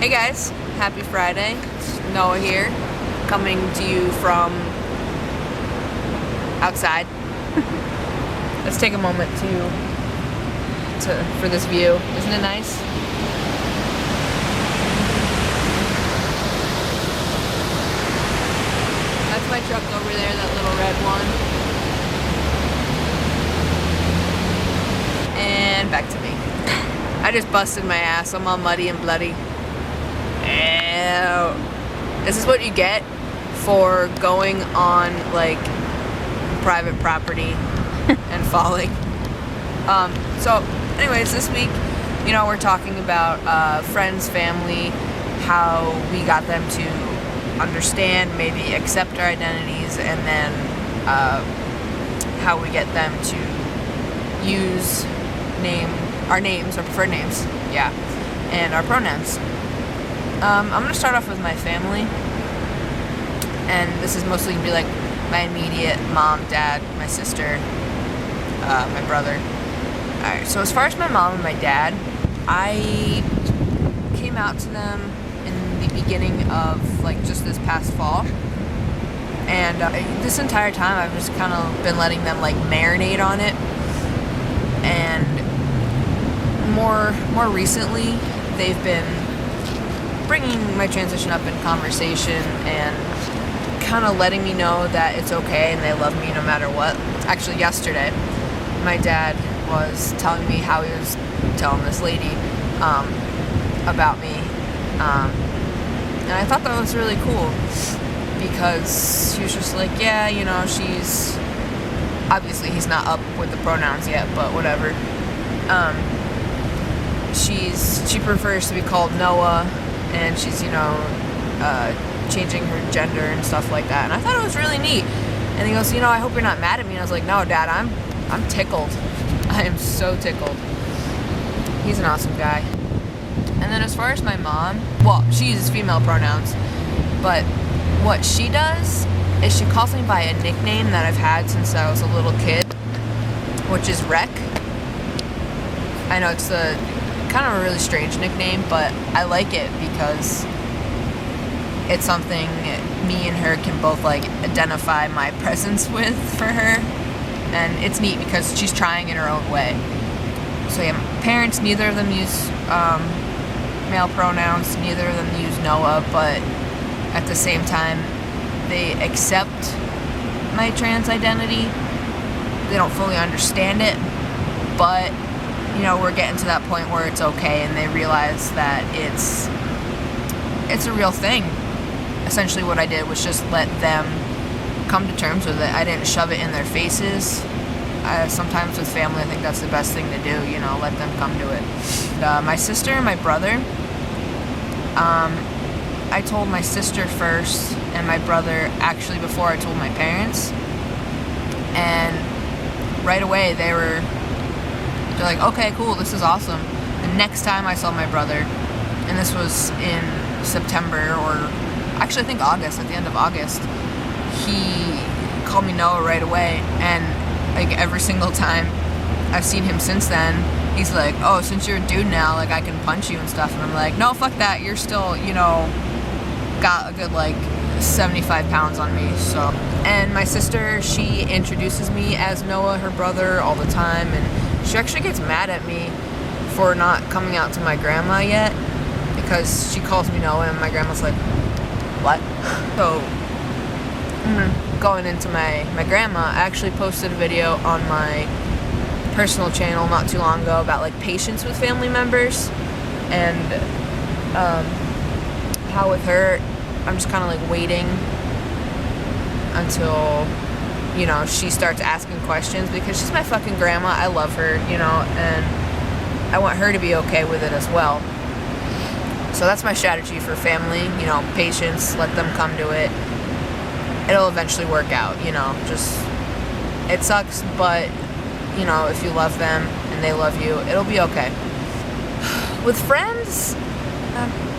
Hey guys, happy Friday. It's Noah here, coming to you from outside. Let's take a moment for this view. Isn't it nice? That's my truck over there, that little red one. And back to me. I just busted my ass. I'm all muddy and bloody. Ew. This is what you get for going on like private property and falling. So anyways, this week, we're talking about friends, family, how we got them to understand, maybe accept our identities, and then how we get them to use our names, our preferred names, and our pronouns. I'm going to start off with my family, and this is mostly going to be like my immediate mom, dad, my sister, my brother. Alright, so as far as my mom and my dad, I came out to them in the beginning of like just this past fall, and this entire time I've just kind of been letting them like marinate on it, and more recently they've been bringing my transition up in conversation and kind of letting me know that it's okay and they love me no matter what. Actually, yesterday, my dad was telling me how he was telling this lady about me. And I thought that was really cool because she was just like, yeah, she's... Obviously, he's not up with the pronouns yet, but whatever. She prefers to be called Noah, and she's, changing her gender and stuff like that. And I thought it was really neat. And he goes, I hope you're not mad at me. And I was like, no, Dad, I'm tickled. I am so tickled. He's an awesome guy. And then as far as my mom, well, she uses female pronouns, but what she does is she calls me by a nickname that I've had since I was a little kid, which is Wreck. I know it's kind of a really strange nickname, but I like it because it's something me and her can both like identify my presence with for her, and it's neat because she's trying in her own way. So yeah, parents, neither of them use male pronouns, neither of them use Noah, but at the same time they accept my trans identity. They don't fully understand it, but we're getting to that point where it's okay, and they realize that it's a real thing. Essentially what I did was just let them come to terms with it. I didn't shove it in their faces. Sometimes with family, I think that's the best thing to do, let them come to it. My sister and my brother, I told my sister first, and my brother actually before I told my parents. And right away they're like, okay, cool, this is awesome. The next time I saw my brother, and this was in September, or actually I think August, at the end of August, he called me Noah right away, and like every single time I've seen him since then, he's like, oh, since you're a dude now, like I can punch you and stuff, and I'm like, no, fuck that, you're still, got a good like 75 pounds on me. So, and my sister, she introduces me as Noah, her brother, all the time, and she actually gets mad at me for not coming out to my grandma yet, because she calls me Noah, and my grandma's like, what? So, going into my grandma, I actually posted a video on my personal channel not too long ago about like patience with family members, and how with her, I'm just kind of like waiting until she starts asking questions, because she's my fucking grandma. I love her, and I want her to be okay with it as well. So that's my strategy for family, patience, let them come to it. It'll eventually work out, just, it sucks, but, if you love them and they love you, it'll be okay. With friends,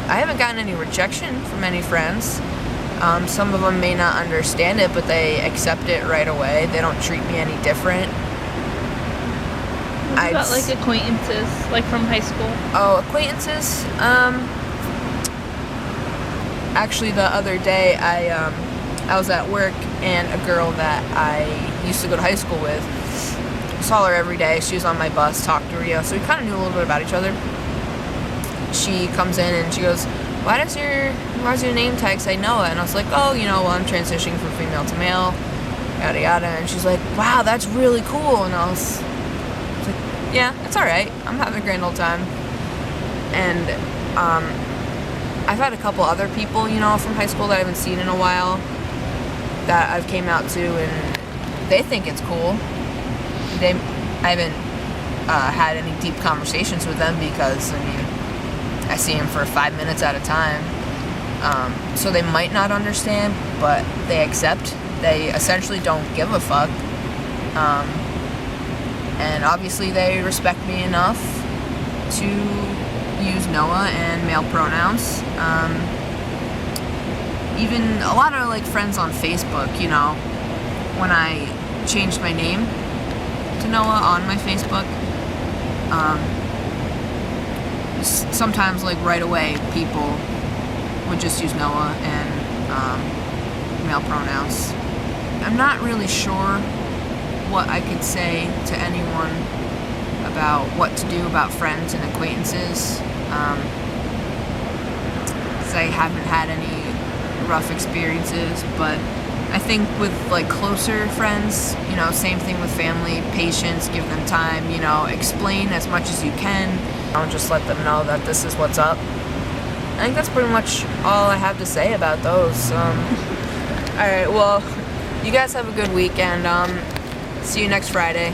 I haven't gotten any rejection from any friends. Some of them may not understand it, but they accept it right away. They don't treat me any different. What about like acquaintances, like from high school? Oh, acquaintances? actually, the other day, I was at work, and a girl that I used to go to high school with, saw her every day. She was on my bus, talked to her, so we kind of knew a little bit about each other. She comes in and she goes, why does your name tag say Noah? And I was like, oh, I'm transitioning from female to male, yada yada. And she's like, wow, that's really cool. And I was like, yeah, it's alright. I'm having a grand old time. And I've had a couple other people, from high school that I haven't seen in a while that I've came out to, and they think it's cool. I haven't had any deep conversations with them because, I see them for 5 minutes at a time. So they might not understand, but they accept. They essentially don't give a fuck. And obviously they respect me enough to use Noah and male pronouns. Even a lot of friends on Facebook, when I changed my name to Noah on my Facebook, sometimes right away people would just use Noah and male pronouns. I'm not really sure what I could say to anyone about what to do about friends and acquaintances, because I haven't had any rough experiences, but I think with closer friends, same thing with family, patience, give them time, explain as much as you can. I'll just let them know that this is what's up. I think that's pretty much all I have to say about those. Alright, well, you guys have a good weekend. See you next Friday.